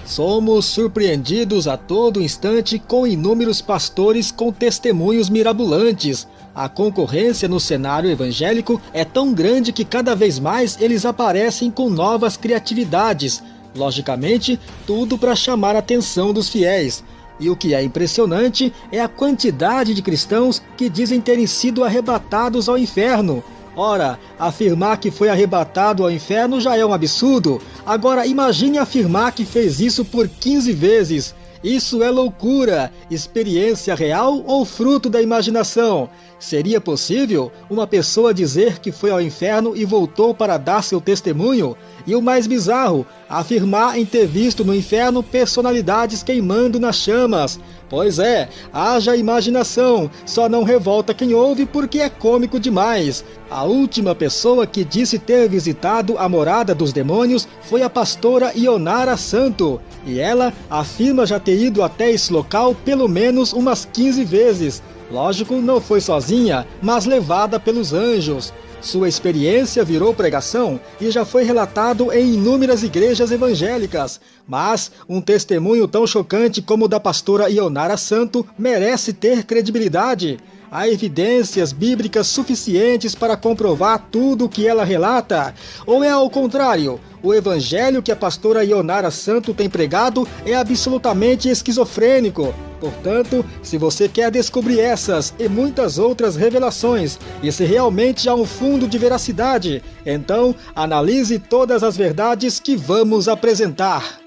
Somos surpreendidos a todo instante com inúmeros pastores com testemunhos mirabolantes. A concorrência no cenário evangélico é tão grande que cada vez mais eles aparecem com novas criatividades. Logicamente, tudo para chamar a atenção dos fiéis. E o que é impressionante é a quantidade de cristãos que dizem terem sido arrebatados ao inferno. Ora, afirmar que foi arrebatado ao inferno já é um absurdo. Agora imagine afirmar que fez isso por 15 vezes. Isso é loucura, experiência real ou fruto da imaginação? Seria possível uma pessoa dizer que foi ao inferno e voltou para dar seu testemunho? E o mais bizarro, afirmar em ter visto no inferno personalidades queimando nas chamas. Pois é, haja imaginação, só não revolta quem ouve porque é cômico demais. A última pessoa que disse ter visitado a morada dos demônios foi a pastora Ionara Santo, e ela afirma já ter ido até esse local pelo menos umas 15 vezes. Lógico, não foi sozinha, mas levada pelos anjos. Sua experiência virou pregação e já foi relatado em inúmeras igrejas evangélicas. Mas um testemunho tão chocante como o da pastora Ionara Santo merece ter credibilidade. Há evidências bíblicas suficientes para comprovar tudo o que ela relata? Ou é ao contrário? O evangelho que a pastora Ionara Santo tem pregado é absolutamente esquizofrênico. Portanto, se você quer descobrir essas e muitas outras revelações, e se realmente há um fundo de veracidade, então analise todas as verdades que vamos apresentar.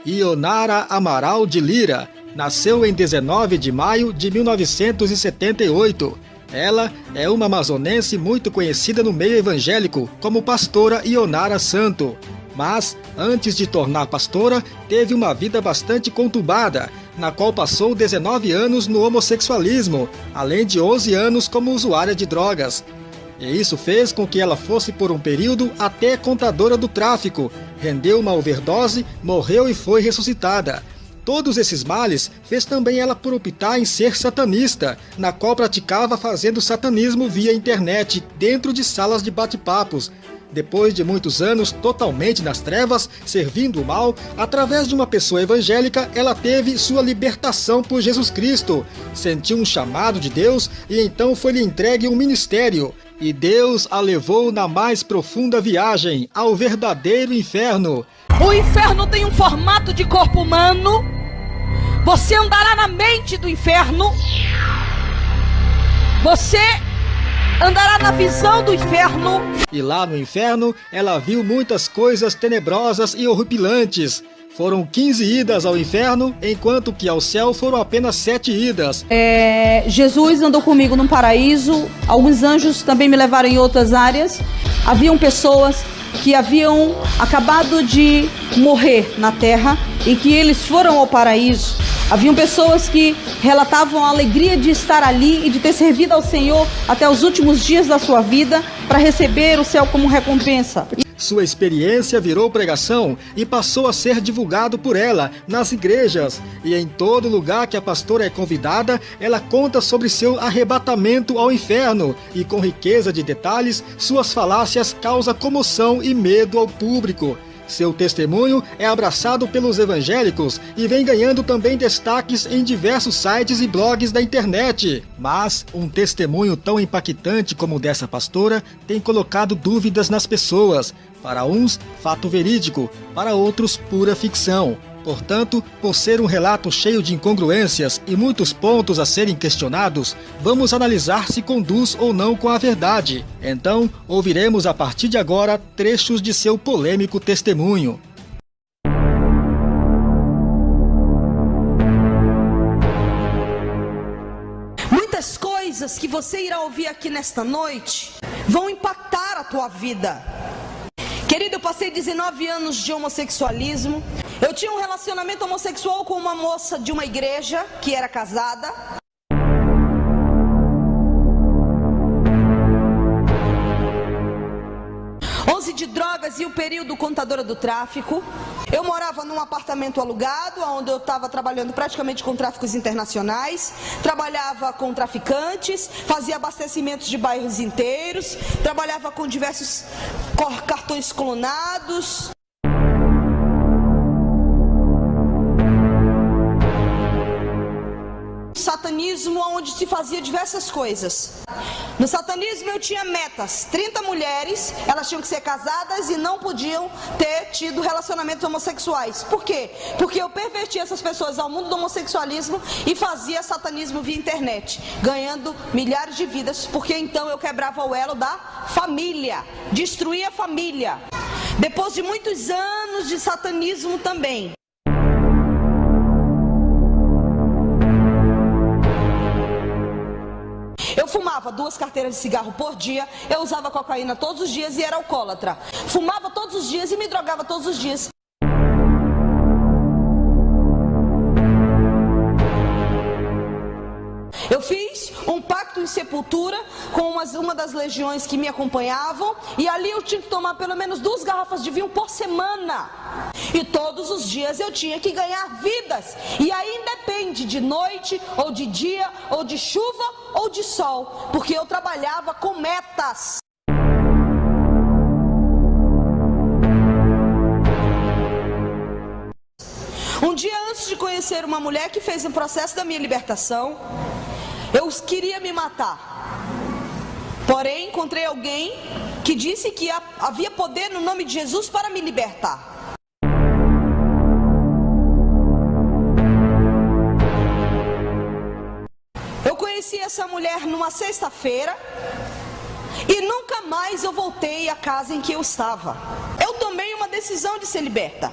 Ionara Amaral de Lira nasceu em 19 de maio de 1978. Ela é uma amazonense muito conhecida no meio evangélico como pastora Ionara Santo. Mas, antes de tornar pastora, teve uma vida bastante conturbada, na qual passou 19 anos no homossexualismo, além de 11 anos como usuária de drogas. E isso fez com que ela fosse por um período até contadora do tráfico, rendeu uma overdose, morreu e foi ressuscitada. Todos esses males fez também ela por optar em ser satanista, na qual praticava fazendo satanismo via internet, dentro de salas de bate-papos. Depois de muitos anos totalmente nas trevas, servindo o mal, através de uma pessoa evangélica, ela teve sua libertação por Jesus Cristo. Sentiu um chamado de Deus e então foi-lhe entregue um ministério. E Deus a levou na mais profunda viagem, ao verdadeiro inferno. O inferno tem um formato de corpo humano. Você andará na mente do inferno. Você andará na visão do inferno. E lá no inferno, ela viu muitas coisas tenebrosas e horripilantes. Foram 15 idas ao inferno, enquanto que ao céu foram apenas 7 idas. Jesus andou comigo no paraíso, alguns anjos também me levaram em outras áreas. Haviam pessoas que haviam acabado de morrer na terra e que eles foram ao paraíso. Haviam pessoas que relatavam a alegria de estar ali e de ter servido ao Senhor até os últimos dias da sua vida para receber o céu como recompensa. Sua experiência virou pregação e passou a ser divulgado por ela nas igrejas. E em todo lugar que a pastora é convidada, ela conta sobre seu arrebatamento ao inferno. E com riqueza de detalhes, suas falácias causam comoção e medo ao público. Seu testemunho é abraçado pelos evangélicos e vem ganhando também destaques em diversos sites e blogs da internet. Mas um testemunho tão impactante como o dessa pastora tem colocado dúvidas nas pessoas. Para uns, fato verídico, para outros, pura ficção. Portanto, por ser um relato cheio de incongruências e muitos pontos a serem questionados, vamos analisar se conduz ou não com a verdade. Então, ouviremos a partir de agora trechos de seu polêmico testemunho. Muitas coisas que você irá ouvir aqui nesta noite vão impactar a tua vida. Querido, eu passei 19 anos de homossexualismo. Eu tinha um relacionamento homossexual com uma moça de uma igreja que era casada. de drogas e o período contadora do tráfico. Eu morava num apartamento alugado, onde eu estava trabalhando praticamente com tráficos internacionais, trabalhava com traficantes, fazia abastecimentos de bairros inteiros, trabalhava com diversos cartões clonados. Satanismo, onde se fazia diversas coisas. No satanismo eu tinha metas: 30 mulheres, elas tinham que ser casadas e não podiam ter tido relacionamentos homossexuais. Por quê? Porque eu pervertia essas pessoas ao mundo do homossexualismo e fazia satanismo via internet, ganhando milhares de vidas, porque então eu quebrava o elo da família, destruía a família. Depois de muitos anos de satanismo também, eu fumava 2 carteiras de cigarro por dia, eu usava cocaína todos os dias e era alcoólatra. Fumava todos os dias e me drogava todos os dias. Eu fiz um pacto em sepultura com uma das legiões que me acompanhavam, e ali eu tinha que tomar pelo menos 2 garrafas de vinho por semana. E todos os dias eu tinha que ganhar vidas. E aí independe de noite, ou de dia, ou de chuva, ou de sol, porque eu trabalhava com metas. Um dia antes de conhecer uma mulher que fez um processo da minha libertação, eu queria me matar. Porém, encontrei alguém que disse que havia poder no nome de Jesus para me libertar. Eu conheci essa mulher numa sexta-feira e nunca mais eu voltei à casa em que eu estava. Eu tomei uma decisão de ser liberta.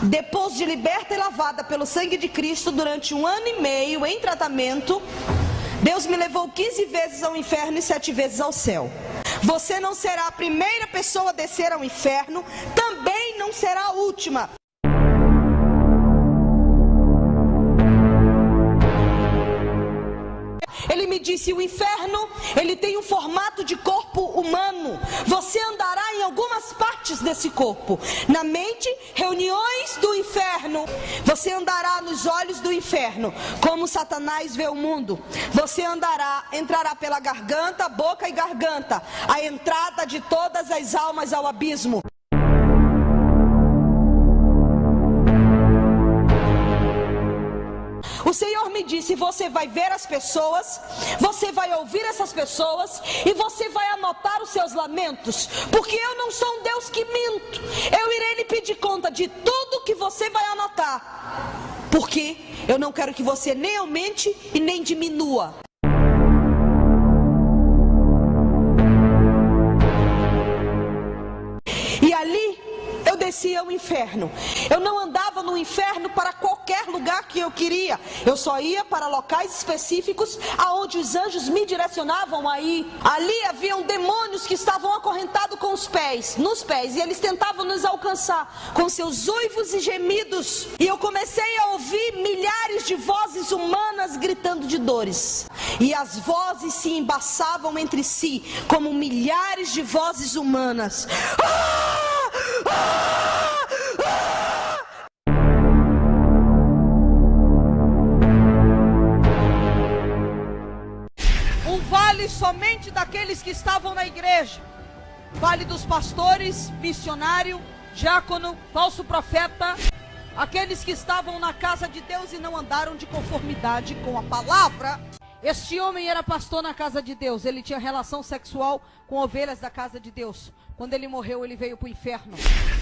Depois de liberta e lavada pelo sangue de Cristo durante 1 ano e meio em tratamento, Deus me levou 15 vezes ao inferno e 7 vezes ao céu. Você não será a primeira pessoa a descer ao inferno, também não será a última. Ele me disse: o inferno, ele tem um formato de corpo humano. Você andará em algumas partes desse corpo. Na mente, reuniões do inferno. Você andará nos olhos do inferno, como Satanás vê o mundo. Você entrará pela garganta, boca e garganta, a entrada de todas as almas ao abismo. O Senhor me disse: você vai ver as pessoas, você vai ouvir essas pessoas e você vai anotar os seus lamentos, porque eu não sou um Deus que minto. Eu irei lhe pedir conta de tudo que você vai anotar, porque eu não quero que você nem aumente e nem diminua. E ali eu descia ao inferno. Eu não andava no inferno para qualquer lugar que eu queria. Eu só ia para locais específicos aonde os anjos me direcionavam a ir. Ali haviam demônios que estavam acorrentados nos pés, e eles tentavam nos alcançar com seus uivos e gemidos. E eu comecei a ouvir milhares de vozes humanas gritando de dores. E as vozes se embaçavam entre si como milhares de vozes humanas. Um vale somente daqueles que estavam na igreja. Vale dos pastores, missionário, diácono, falso profeta. Aqueles que estavam na casa de Deus e não andaram de conformidade com a palavra. Este homem era pastor na casa de Deus. Ele tinha relação sexual com ovelhas da casa de Deus. Quando ele morreu, ele veio para o inferno,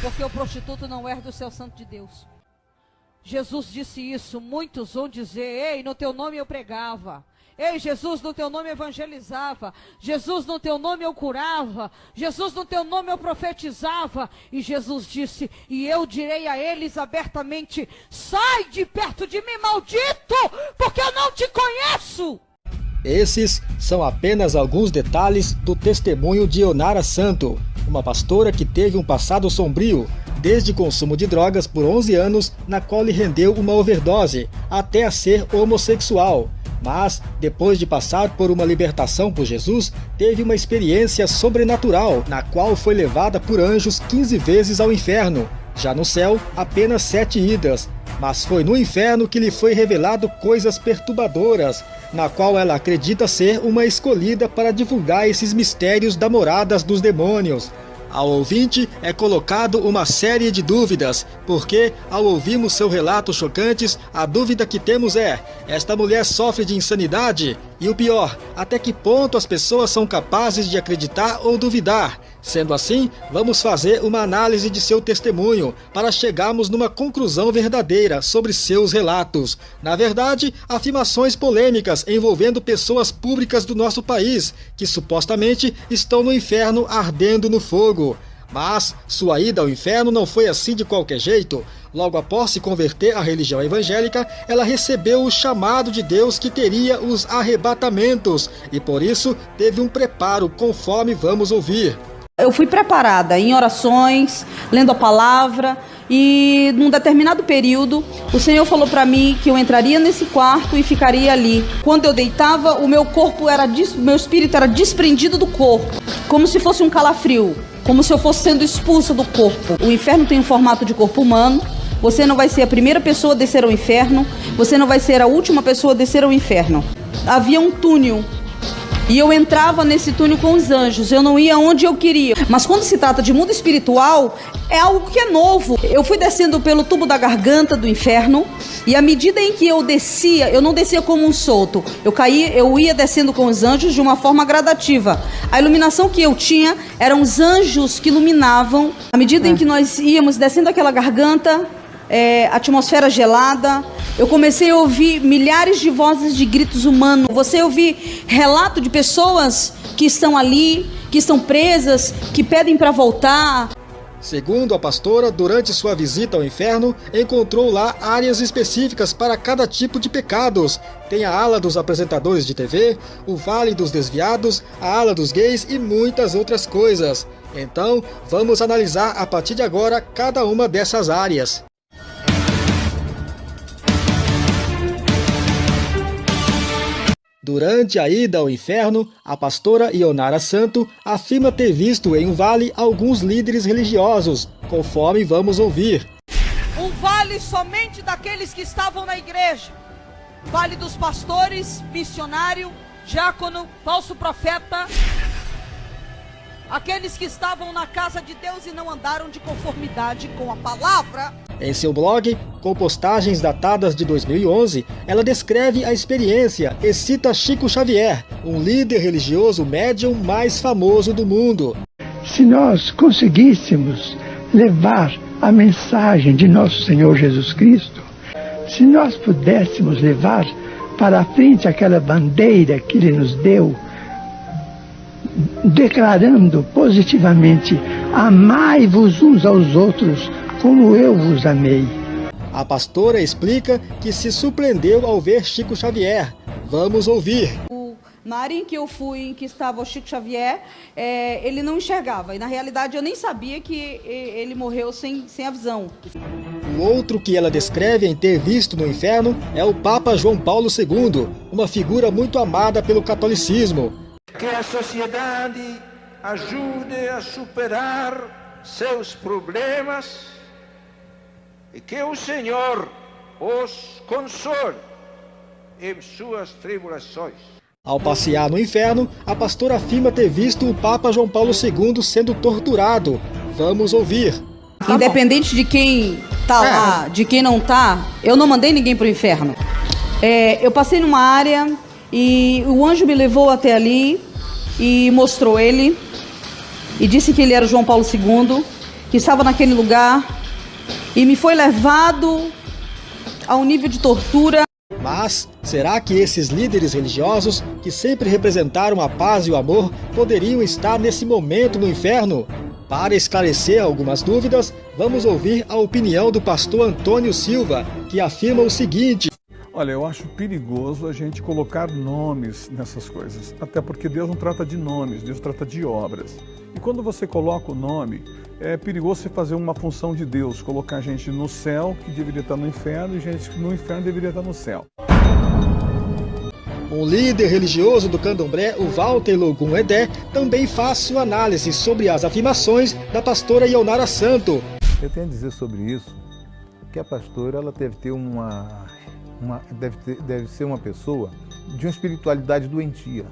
porque o prostituto não herda o céu santo de Deus. Jesus disse isso. Muitos vão dizer: ei, no teu nome eu pregava. Ei, Jesus, no teu nome eu evangelizava. Jesus, no teu nome eu curava. Jesus, no teu nome eu profetizava. E Jesus disse: e eu direi a eles abertamente: sai de perto de mim, maldito, porque eu não te conheço. Esses são apenas alguns detalhes do testemunho de Ionara Santo, uma pastora que teve um passado sombrio, desde consumo de drogas por 11 anos, na qual lhe rendeu uma overdose, até a ser homossexual. Mas, depois de passar por uma libertação por Jesus, teve uma experiência sobrenatural, na qual foi levada por anjos 15 vezes ao inferno. Já no céu, apenas 7 idas. Mas foi no inferno que lhe foi revelado coisas perturbadoras, na qual ela acredita ser uma escolhida para divulgar esses mistérios da moradas dos demônios. Ao ouvinte é colocado uma série de dúvidas, porque, ao ouvirmos seus relatos chocantes, a dúvida que temos é: esta mulher sofre de insanidade? E o pior, até que ponto as pessoas são capazes de acreditar ou duvidar? Sendo assim, vamos fazer uma análise de seu testemunho, para chegarmos numa conclusão verdadeira sobre seus relatos. Na verdade, afirmações polêmicas envolvendo pessoas públicas do nosso país, que supostamente estão no inferno ardendo no fogo. Mas sua ida ao inferno não foi assim de qualquer jeito. Logo após se converter à religião evangélica, ela recebeu o chamado de Deus que teria os arrebatamentos, e por isso teve um preparo, conforme vamos ouvir. Eu fui preparada em orações, lendo a palavra, e num determinado período o Senhor falou para mim que eu entraria nesse quarto e ficaria ali. Quando eu deitava, o meu espírito era desprendido do corpo, como se fosse um calafrio, como se eu fosse sendo expulsa do corpo. O inferno tem um formato de corpo humano. Você não vai ser a primeira pessoa a descer ao inferno, você não vai ser a última pessoa a descer ao inferno. Havia um túnel, e eu entrava nesse túnel com os anjos, eu não ia onde eu queria. Mas quando se trata de mundo espiritual, é algo que é novo. Eu fui descendo pelo tubo da garganta do inferno, e à medida em que eu descia, eu não descia como um solto. Eu ia descendo com os anjos de uma forma gradativa. A iluminação que eu tinha eram os anjos que iluminavam. À medida em que nós íamos descendo aquela garganta, atmosfera gelada, eu comecei a ouvir milhares de vozes de gritos humanos. Você ouvir relato de pessoas que estão ali, que estão presas, que pedem para voltar. Segundo a pastora, durante sua visita ao inferno, encontrou lá áreas específicas para cada tipo de pecados. Tem a ala dos apresentadores de TV, o vale dos desviados, a ala dos gays e muitas outras coisas. Então, vamos analisar a partir de agora cada uma dessas áreas. Durante a ida ao inferno, a pastora Ionara Santo afirma ter visto em um vale alguns líderes religiosos, conforme vamos ouvir. Um vale somente daqueles que estavam na igreja. Vale dos pastores, missionário, diácono, falso profeta. Aqueles que estavam na casa de Deus e não andaram de conformidade com a palavra. Em seu blog, com postagens datadas de 2011, ela descreve a experiência e cita Chico Xavier, um líder religioso médium mais famoso do mundo. Se nós conseguíssemos levar a mensagem de nosso Senhor Jesus Cristo, se nós pudéssemos levar para a frente aquela bandeira que Ele nos deu, declarando positivamente: amai-vos uns aos outros como eu vos amei. A pastora explica que se surpreendeu ao ver Chico Xavier. Vamos ouvir. Na área em que eu fui, em que estava o Chico Xavier, ele não enxergava. E na realidade eu nem sabia que ele morreu sem a visão. O outro que ela descreve em ter visto no inferno é o Papa João Paulo II, uma figura muito amada pelo catolicismo. Que a sociedade ajude a superar seus problemas e que o Senhor os console em suas tribulações. Ao passear no inferno, a pastora afirma ter visto o Papa João Paulo II sendo torturado. Vamos ouvir. Independente de quem tá lá, de quem não tá, eu não mandei ninguém pro inferno. Eu passei numa área e o anjo me levou até ali e mostrou ele e disse que ele era o João Paulo II, que estava naquele lugar, e me foi levado a um nível de tortura. Mas será que esses líderes religiosos, que sempre representaram a paz e o amor, poderiam estar nesse momento no inferno? Para esclarecer algumas dúvidas, vamos ouvir a opinião do pastor Antônio Silva, que afirma o seguinte: olha, eu acho perigoso a gente colocar nomes nessas coisas, até porque Deus não trata de nomes, Deus trata de obras. E quando você coloca o nome, é perigoso você fazer uma função de Deus, colocar gente no céu que deveria estar no inferno e gente no inferno deveria estar no céu. Um líder religioso do candomblé, o Walter Logum Edé, também faz sua análise sobre as afirmações da pastora Ionara Santo. Eu tenho a dizer sobre isso que a pastora ela deve ter deve ser uma pessoa de uma espiritualidade doentia.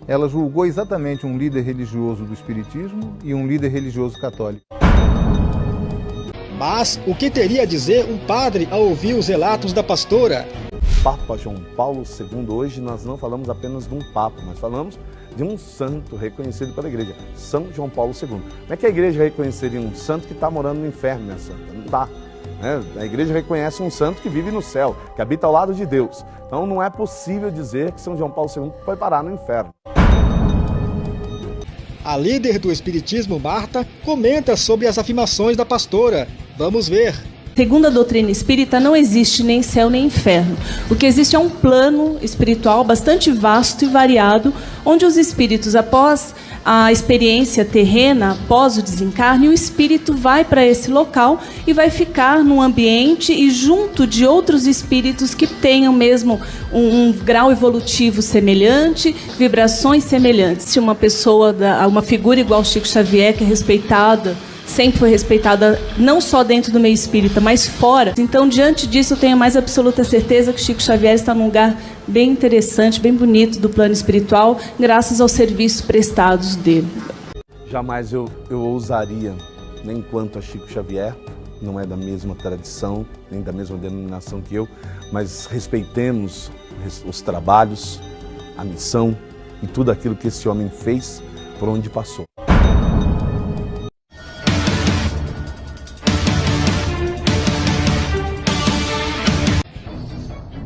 Ela julgou exatamente um líder religioso do espiritismo e um líder religioso católico. Mas o que teria a dizer um padre ao ouvir os relatos da pastora? Papa João Paulo II, hoje nós não falamos apenas de um papa, mas falamos de um santo reconhecido pela igreja, São João Paulo II. Como é que a igreja reconheceria um santo que está morando no inferno, minha santa? Não dá. Né? A igreja reconhece um santo que vive no céu, que habita ao lado de Deus. Então não é possível dizer que São João Paulo II foi parar no inferno. A líder do espiritismo, Marta, comenta sobre as afirmações da pastora. Vamos ver. Segundo a doutrina espírita, não existe nem céu nem inferno. O que existe é um plano espiritual bastante vasto e variado, onde os espíritos, após a experiência terrena, após o desencarne, o espírito vai para esse local e vai ficar num ambiente e junto de outros espíritos que tenham mesmo um grau evolutivo semelhante, vibrações semelhantes. Se uma pessoa, uma figura igual Chico Xavier, que é respeitada, sempre foi respeitada não só dentro do meio espírita, mas fora. Então, diante disso, eu tenho a mais absoluta certeza que Chico Xavier está num lugar bem interessante, bem bonito do plano espiritual, graças aos serviços prestados dele. Jamais eu ousaria, nem quanto a Chico Xavier, não é da mesma tradição, nem da mesma denominação que eu, mas respeitemos os trabalhos, a missão e tudo aquilo que esse homem fez por onde passou.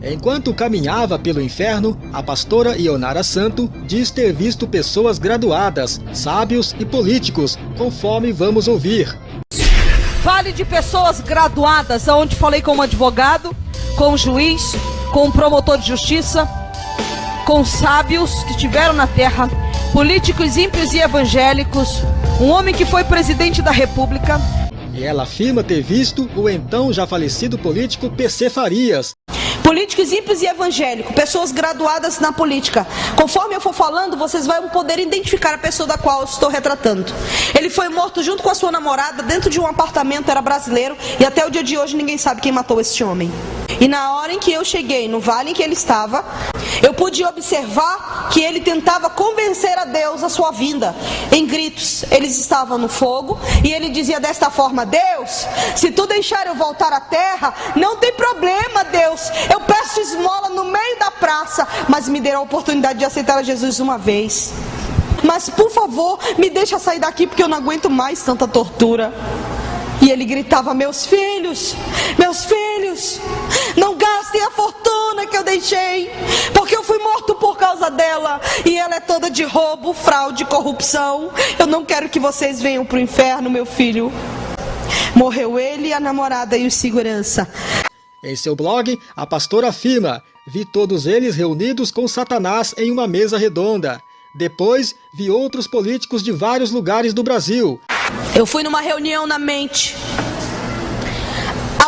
Enquanto caminhava pelo inferno, a pastora Ionara Santo diz ter visto pessoas graduadas, sábios e políticos, conforme vamos ouvir. Fale de pessoas graduadas, onde falei com um advogado, com um juiz, com um promotor de justiça, com sábios que estiveram na terra, políticos ímpios e evangélicos, um homem que foi presidente da República. E ela afirma ter visto o então já falecido político PC Farias. Políticos ímpios e evangélicos, pessoas graduadas na política. Conforme eu for falando, vocês vão poder identificar a pessoa da qual eu estou retratando. Ele foi morto junto com a sua namorada dentro de um apartamento, era brasileiro, e até o dia de hoje ninguém sabe quem matou esse homem. E na hora em que eu cheguei no vale em que ele estava, eu pude observar que ele tentava convencer a Deus a sua vinda. Em gritos, eles estavam no fogo e ele dizia desta forma: Deus, se tu deixar eu voltar à terra, não tem problema, Deus. Eu peço esmola no meio da praça, mas me dê a oportunidade de aceitar a Jesus uma vez. Mas por favor, me deixa sair daqui porque eu não aguento mais tanta tortura. E ele gritava: meus filhos, não gastem a fortuna que eu deixei, porque eu fui morto por causa dela, e ela é toda de roubo, fraude, corrupção. Eu não quero que vocês venham para o inferno, meu filho. Morreu ele, a namorada e o segurança. Em seu blog, a pastora afirma: vi todos eles reunidos com Satanás em uma mesa redonda. Depois, vi outros políticos de vários lugares do Brasil. Eu fui numa reunião na mente,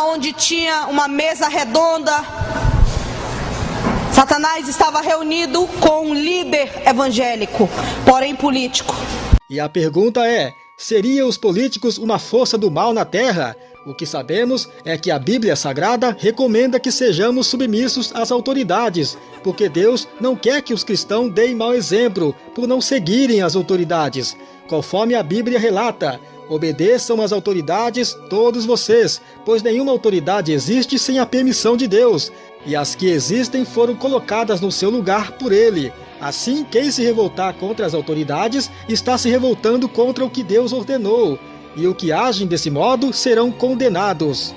onde tinha uma mesa redonda. Satanás estava reunido com um líder evangélico, porém político. E a pergunta é: seriam os políticos uma força do mal na Terra? O que sabemos é que a Bíblia Sagrada recomenda que sejamos submissos às autoridades, porque Deus não quer que os cristãos deem mau exemplo por não seguirem as autoridades. Conforme a Bíblia relata: obedeçam às autoridades todos vocês, pois nenhuma autoridade existe sem a permissão de Deus, e as que existem foram colocadas no seu lugar por Ele. Assim, quem se revoltar contra as autoridades está se revoltando contra o que Deus ordenou, e os que agem desse modo serão condenados.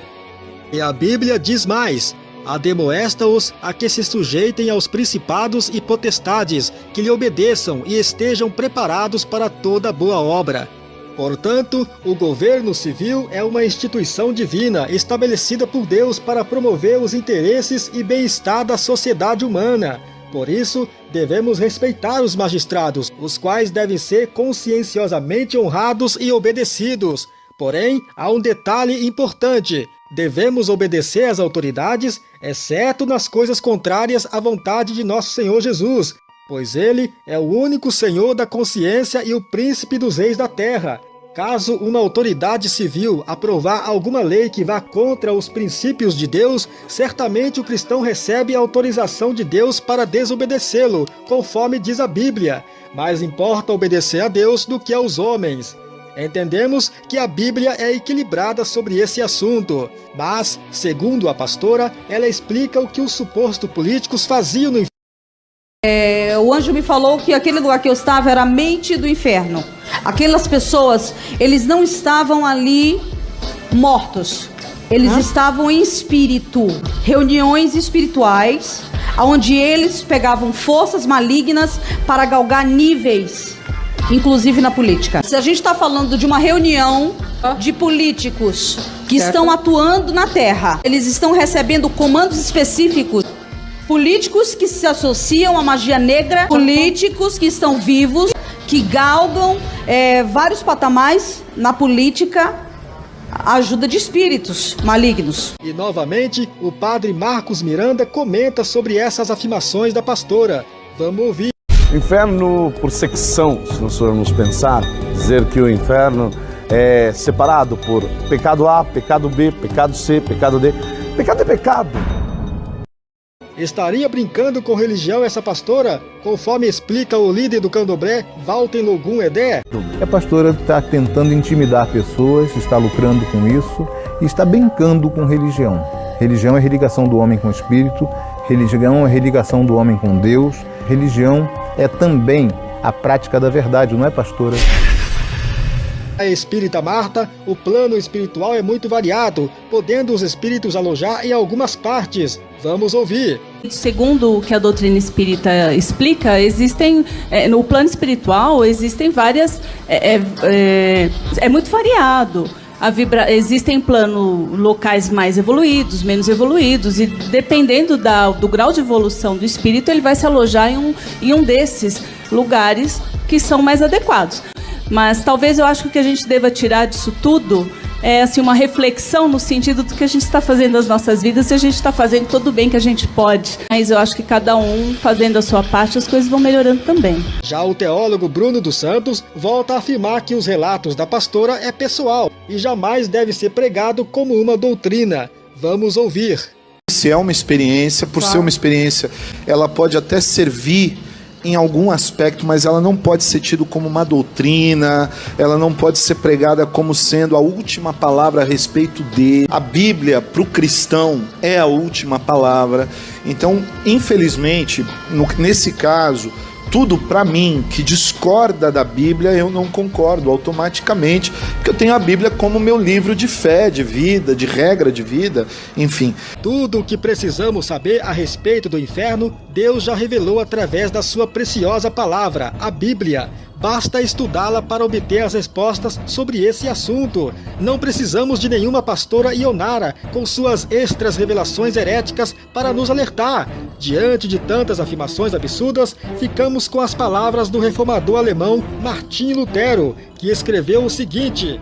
E a Bíblia diz mais: admoesta-os a que se sujeitem aos principados e potestades, que lhe obedeçam e estejam preparados para toda boa obra. Portanto, o governo civil é uma instituição divina estabelecida por Deus para promover os interesses e bem-estar da sociedade humana. Por isso, devemos respeitar os magistrados, os quais devem ser conscienciosamente honrados e obedecidos. Porém, há um detalhe importante: devemos obedecer às autoridades exceto nas coisas contrárias à vontade de nosso Senhor Jesus, pois Ele é o único Senhor da consciência e o príncipe dos reis da terra. Caso uma autoridade civil aprovar alguma lei que vá contra os princípios de Deus, certamente o cristão recebe a autorização de Deus para desobedecê-lo, conforme diz a Bíblia. Mais importa obedecer a Deus do que aos homens. Entendemos que a Bíblia é equilibrada sobre esse assunto, mas, segundo a pastora, ela explica o que os supostos políticos faziam no inferno. O anjo me falou que aquele lugar que eu estava era a mente do inferno. Aquelas pessoas, eles não estavam ali mortos. Eles estavam em espírito. Reuniões espirituais, onde eles pegavam forças malignas para galgar níveis, inclusive na política. Se a gente está falando de uma reunião de políticos que estão atuando na terra, eles estão recebendo comandos específicos. Políticos que se associam à magia negra, políticos que estão vivos, que galgam vários patamares na política, a ajuda de espíritos malignos. E novamente, o padre Marcos Miranda comenta sobre essas afirmações da pastora. Vamos ouvir. O inferno, por secção, se nós formos pensar, dizer que o inferno é separado por pecado A, pecado B, pecado C, pecado D. Pecado é pecado. Estaria brincando com religião essa pastora, conforme explica o líder do candomblé, Walter Logum Edé? A pastora está tentando intimidar pessoas, está lucrando com isso e está brincando com religião. Religião é religação do homem com o espírito, religião é religação do homem com Deus, religião é também a prática da verdade, não é, pastora? A espírita Marta, o plano espiritual é muito variado, podendo os espíritos alojar em algumas partes. Vamos ouvir. Segundo o que a doutrina espírita explica, existem, no plano espiritual, existem várias, é muito variado. Existem planos locais mais evoluídos, menos evoluídos, e dependendo do grau de evolução do espírito, ele vai se alojar em um desses lugares que são mais adequados. Mas talvez eu acho que o que a gente deva tirar disso tudo é assim, uma reflexão no sentido do que a gente está fazendo nas nossas vidas, se a gente está fazendo todo o bem que a gente pode. Mas eu acho que cada um fazendo a sua parte, as coisas vão melhorando também. Já o teólogo Bruno dos Santos volta a afirmar que os relatos da pastora é pessoal e jamais deve ser pregado como uma doutrina. Vamos ouvir. Se é uma experiência, por ser uma experiência, ela pode até servir em algum aspecto, mas ela não pode ser tida como uma doutrina, ela não pode ser pregada como sendo a última palavra a respeito dele. A Bíblia, para o cristão, é a última palavra. Então, infelizmente, nesse caso, tudo para mim que discorda da Bíblia, eu não concordo automaticamente, porque eu tenho a Bíblia como meu livro de fé, de vida, de regra de vida, enfim. Tudo o que precisamos saber a respeito do inferno, Deus já revelou através da sua preciosa palavra, a Bíblia. Basta estudá-la para obter as respostas sobre esse assunto. Não precisamos de nenhuma pastora Ionara com suas extras revelações heréticas para nos alertar. Diante de tantas afirmações absurdas, ficamos com as palavras do reformador alemão Martim Lutero, que escreveu o seguinte: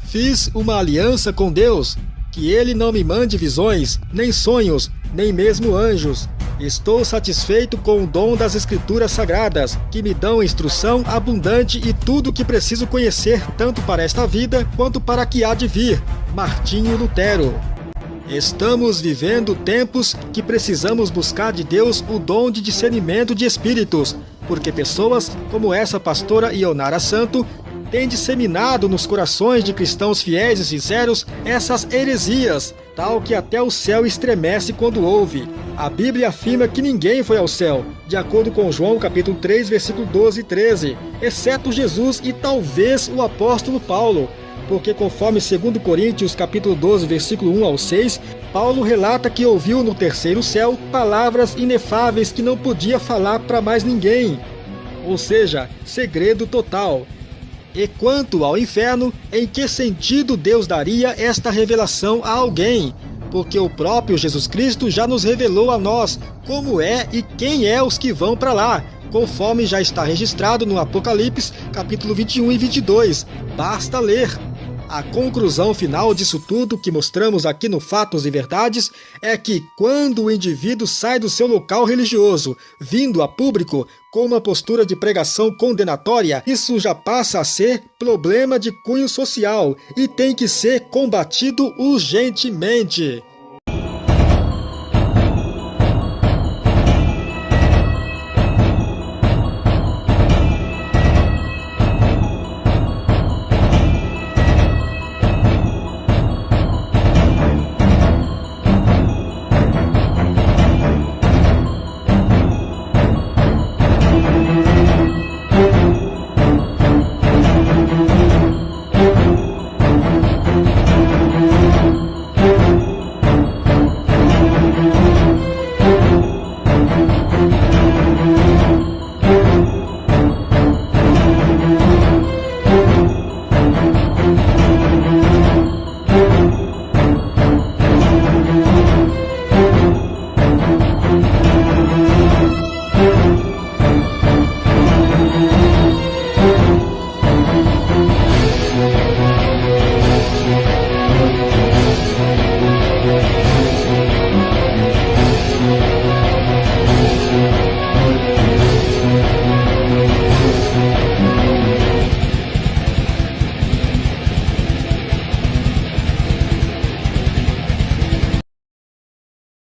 fiz uma aliança com Deus, que ele não me mande visões, nem sonhos, nem mesmo anjos. Estou satisfeito com o dom das Escrituras Sagradas, que me dão instrução abundante e tudo o que preciso conhecer, tanto para esta vida quanto para a que há de vir. Martinho Lutero. Estamos vivendo tempos que precisamos buscar de Deus o dom de discernimento de espíritos, porque pessoas como essa pastora Ionara Santo têm disseminado nos corações de cristãos fiéis e sinceros essas heresias, tal que até o céu estremece quando ouve. A Bíblia afirma que ninguém foi ao céu, de acordo com João capítulo 3, versículo 12 e 13, exceto Jesus e talvez o apóstolo Paulo, porque conforme 2 Coríntios capítulo 12, versículo 1 ao 6, Paulo relata que ouviu no terceiro céu palavras inefáveis que não podia falar para mais ninguém, ou seja, segredo total. E quanto ao inferno, em que sentido Deus daria esta revelação a alguém? Porque o próprio Jesus Cristo já nos revelou a nós como é e quem é os que vão para lá, conforme já está registrado no Apocalipse, capítulo 21 e 22. Basta ler. A conclusão final disso tudo que mostramos aqui no Fatos e Verdades é que quando o indivíduo sai do seu local religioso, vindo a público, com uma postura de pregação condenatória, isso já passa a ser problema de cunho social e tem que ser combatido urgentemente.